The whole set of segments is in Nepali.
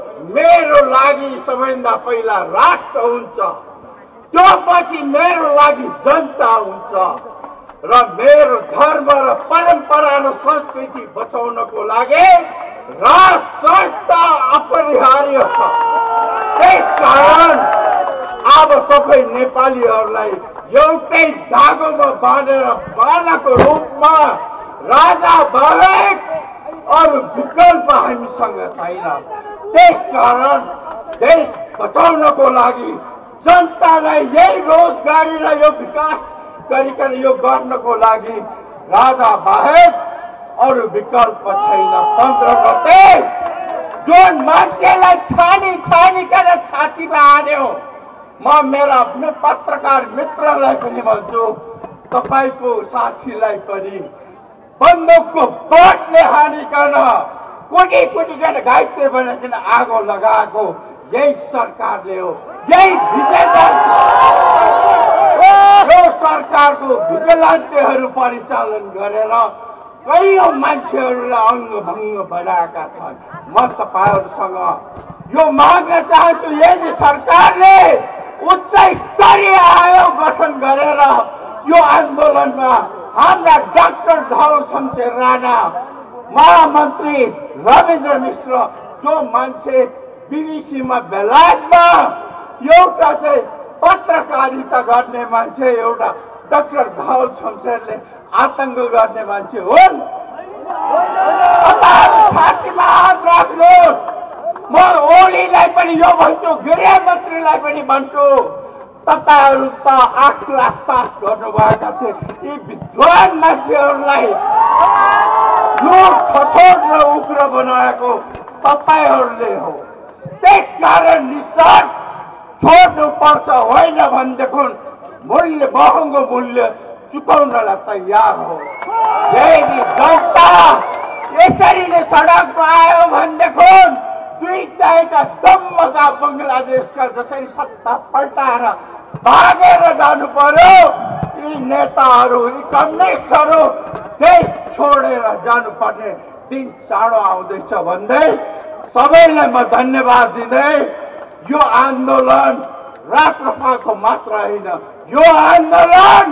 मेरो लागि सबैभन्दा पहिला राष्ट्र हुन्छ, त्यसपछि मेरो लागि जनता हुन्छ र मेरो धर्म र परम्परा र संस्कृति बचाउनको लागि राष्ट्र अपरिहार्य छ। त्यसकारण अब सबै नेपालीहरूलाई एउटै धागोमा बाँधेर बालाको रूपमा राजा बाहेक अरू विकल्प हामीसँग छैन। त्यसकारण देश बचाउनको लागि जनतालाई यही रोजगारी र यो विकास गरिकन यो गर्नको लागि राजा बाहेक अरू विकल्प छैन। 15 गते जुन मान्छेलाई छानिकन छातीमा हान्यो, म मेरा पत्रकार मित्रलाई पनि भन्छु, तपाईको साथीलाई पनि बन्दुकको बोटले हानिकन कुटिकन घाइते बनाइकन आगो लगाएको यही सरकारले हो। यही सरकारको भिजिलेन्टहरू परिचालन गरेर कैयौं मान्छेहरूलाई अङ्गभङ्ग बनाएका छन्। म तपाईहरुसँग यो माग्न चाहन्छु, यदि सरकारले उच्च स्तरीय आयोग गठन गरेर यो आन्दोलनमा हाम्रा डाक्टर धवल शमशेर राणा, महामन्त्री रविन्द्र मिश्र, जो मान्छे बीबीसीमा बेलायतमा एउटा चाहिँ पत्रकारिता गर्ने मान्छे, एउटा डाक्टर धवल शमशेरले आतंक गर्ने मान्छे हुन्। छातीमा हात राख्नुहोस्। म ओलीलाई पनि यो भन्छु, गृहमन्त्रीलाई पनि भन्छु, तपाईहरु त 8 क्लास पास गर्नुभएका थिए। यी विद्वान मान्छेहरूलाई यो खसोट र उग्र बनाएको तपाईहरुले हो। त्यसकारण निस्वार्थ छोड्नु पर्छ, होइन भनेदेखि मूल्य महँगो मूल्य चुकाउनलाई तयार हो। यदि जनता यसरी नै सडकमा आयो भनेदेखि दुई तहका दम्मका बङ्गलादेशका जसरी सत्ता पल्टाएर भागेर जानु पर्यो, यी नेताहरू, यी कम्युनिस्टहरू देश छोडेर जानुपर्ने दिन चाँडो आउँदैछ भन्दै सबैलाई म धन्यवाद दिँदै, यो आन्दोलन राष्ट्रपाको मात्र होइन, यो आन्दोलन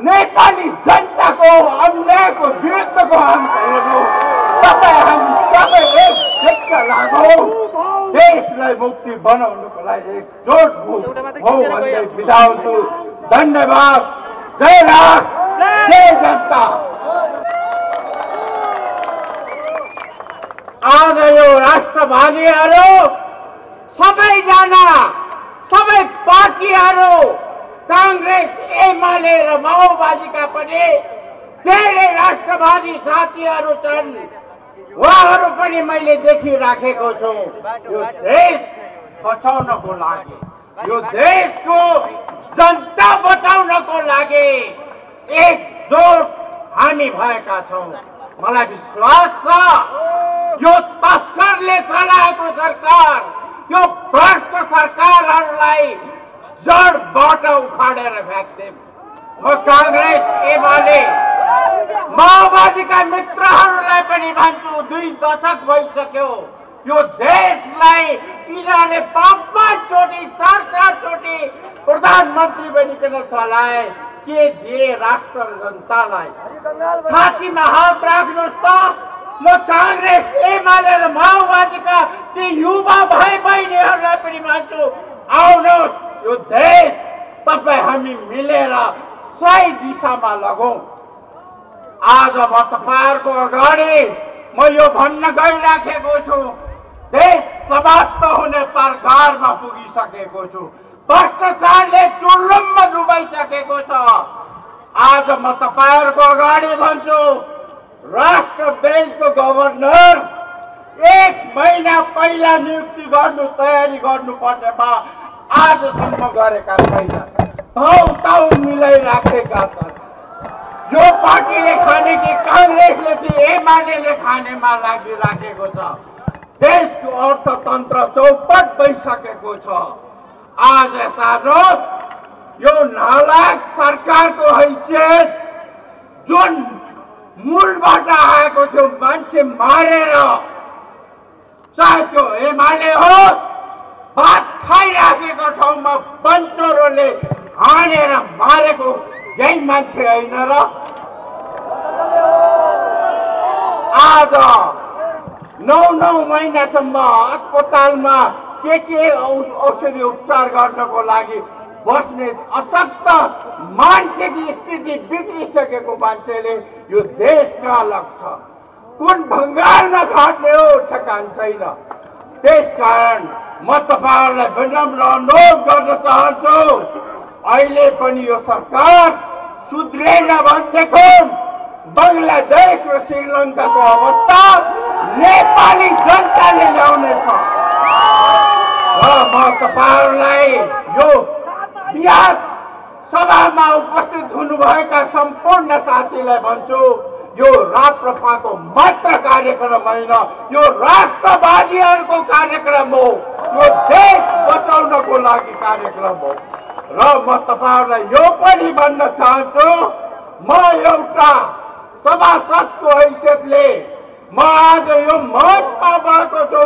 नेपाली जनताको अन्यायको विरुद्धको आन्दोलन हो। तपाईँ हामी सबै एक ढिक्का लागौँ, देशलाई मुक्ति बनाउनको लागि एकजुट हौ भन्दै बिदा हुन्छु। धन्यवाद। जय राष्ट्र, जय जनता। आज यो राष्ट्रवादीहरू सबैजना, सबै पार्टीहरू, कांग्रेस, एमाले र माओवादीका पनि धेरै राष्ट्रवादी साथीहरू छन्। उहाँहरू पनि मैले देखिराखेको छु। यो देश बचाउनको लागि, यो देशको जनता बचाउनको लागि एकजुट हामी भएका छौं। मलाई विश्वास छ यो तस्करले चलाएको सरकार, यो भ्रष्ट सरकारहरूलाई जडबाट उखाडेर फ्याँक्दै म कांग्रेस, एमाले, माओवादीका मित्रहरूलाई पनि भन्छु, 2 दशक भइसक्यो यो देशलाई यिनीहरूले 5-5 चोटि 4-4 चोटि प्रधानमन्त्री बनिकन चलाए। के दिए राष्ट्र र जनतालाई? छातीमा हात राख्नुहोस् त। म कांग्रेस, एमाले र माओवादीका ती युवा भाइ बहिनीहरूलाई पनि भन्छु, आउनुहोस्, यो देश तपाईँ हामी मिलेर सही दिशामा लगौं। आज म तपाईहरुको अगाडि म यो भन्न गइराखेको छु, देश समाप्त हुने तरगारमा पुगिसकेको छु। भ्रष्टाचारले चुल्लुममा डुबाइसकेको छ। आज म तपाईहरुको अगाडि भन्छु, राष्ट्र ब्याङ्कको गभर्नर 1 महिना पहिला नियुक्ति गर्नु तयारी गर्नुपर्नेमा आजसम्म गरेका छैनन्। भाउ मिलाइराखेका छन्। यो पार्टीले खाने कि कांग्रेसले कि एमाले खानेमा लागिराखेको छ। देशको अर्थतन्त्र चौपट भइसकेको छ। आज यता यो नालायक सरकारको हैसियत जुन मूलबाट आएको थियो, मान्छे मारेर चाहे त्यो एमाले हो, भात खाइराखेको ठाउँमा बन्चोरोले हानेर मारेको जै मान्छे होइन र? आज 9 महिनासम्म अस्पतालमा के औषधि उपचार गर्नको लागि बस्ने अशक्त मानसिक स्थिति बिग्रिसकेको मान्छेले यो देशका लक्ष्य कुन भङ्गारमा खाट्ने हो ठेकान छैन। त्यसकारण म तपाईहरुलाई विनम्र अनुरोध गर्न चाहन्छु, अहिले पनि यो सरकार सुध्रेन भनेदेखि बङ्गलादेश र श्रीलङ्काको अवस्था नेपाली जनताले ल्याउनेछ। र म तपाईहरुलाई यो बिहार सभामा उपस्थित हुनुभएका सम्पूर्ण साथीलाई भन्छु, यो राप्रपाको मात्र कार्यक्रम होइन, यो राष्ट्रवादीहरूको कार्यक्रम हो, यो देश बचाउनको लागि कार्यक्रम हो। र म तपाईहरुलाई यो पनि भन्न चाहन्छु, म एउटा सभासदको हैसियतले म आज यो मञ्चमा भएको छु।